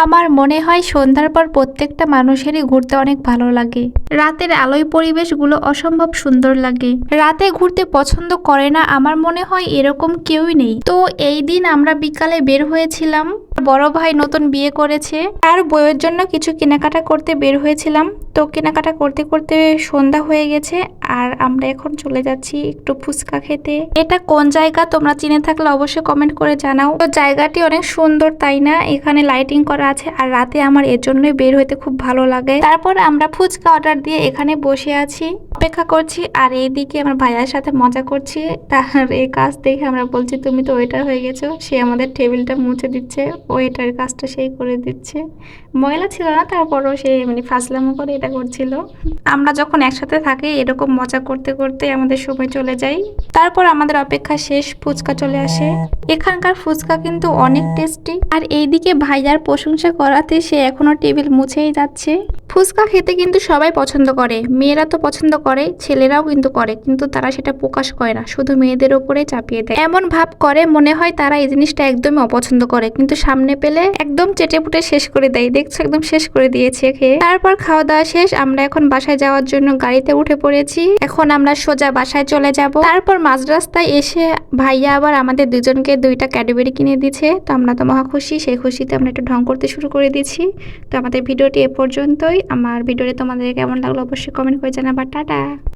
আমার মনে হয় সন্ধ্যার পর প্রত্যেকটা মানুষেরই ঘুরতে অনেক ভালো লাগে। রাতের আলোয় পরিবেশগুলো অসম্ভব সুন্দর লাগে। রাতে ঘুরতে পছন্দ করে না আমার মনে হয় এরকম কেউই নেই। তো এই দিন আমরা বিকালে বের হয়েছিলাম। বড় ভাই নতুন বিয়ে করেছে, আর বউয়ের জন্য কিছু কেনাকাটা করতে বের হয়েছিলাম। তো কেনাকাটা করতে করতে সন্ধ্যা হয়ে গেছে, আর আমরা এখন চলে যাচ্ছি একটু ফুচকা খেতে। এটা কোন জায়গা তোমরা চিনে থাকলে অবশ্যই কমেন্ট করে জানাও। তো জায়গাটি অনেক সুন্দর তাই না? এখানে লাইটিং করা আছে, আর রাতে আমার এর জন্যই বের হইতে খুব ভালো লাগে। তারপর আমরা ফুচকা অর্ডার দিয়ে এখানে বসে আছি, অপেক্ষা করছি, আর এইদিকে আমার ভাইয়ার সাথে মজা করছি। তার এই কাজ দেখে আমরা বলছি তুমি তো ওয়েটার হয়ে গেছো। সে আমাদের টেবিলটা মুছে দিচ্ছে, ওয়েটার কাজটা সেই করে দিচ্ছে। ময়লা ছিল না, তারপরও সে মানে ফাজলামো করে এটা করছিল। আমরা যখন একসাথে থাকি এরকম মজা করতে করতে আমাদের সময় চলে যায়। তারপর আমাদের অপেক্ষা শেষ, ফুচকা চলে আসে। এখানকার ফুচকা কিন্তু অনেক টেস্টি। আর এইদিকে ভাইয়ার প্রশংসা করাতে সে এখনো টেবিল মুছেই যাচ্ছে। ফুচকা খেতে কিন্তু সবাই পছন্দ করে, মেয়েরা তো পছন্দ করে, ছেলেরাও কিন্তু করে, কিন্তু তারা সেটা প্রকাশ করে না, শুধু মেয়েদের ওপরে চাপিয়ে দেয়। এমন ভাব করে মনে হয় তারা এই জিনিসটা একদমই অপছন্দ করে, কিন্তু সামনে পেলে একদম চেটেপুটে শেষ করে দেয়। দেখছো, একদম শেষ করে দিয়েছে খেয়ে। তারপর খাওয়া দাওয়া শেষ, আমরা এখন বাসায় যাওয়ার জন্য গাড়িতে উঠে পড়েছি। এখন আমরা সোজা বাসায় চলে যাব। তারপর মাঝ রাস্তায় এসে ভাইয়া আবার আমাদের দুজনকে 2টা ক্যাডবেরি কিনে দিচ্ছে। তো আমরা তো মহা খুশি, সেই খুশিতে আমরা একটু ঢং করতে শুরু করে দিচ্ছি। তো আমাদের ভিডিওটি এ পর্যন্তই। আমার ভিডিওটি তোমাদের কেমন লাগলো অবশ্যই কমেন্ট করে জানাবা। টাটা।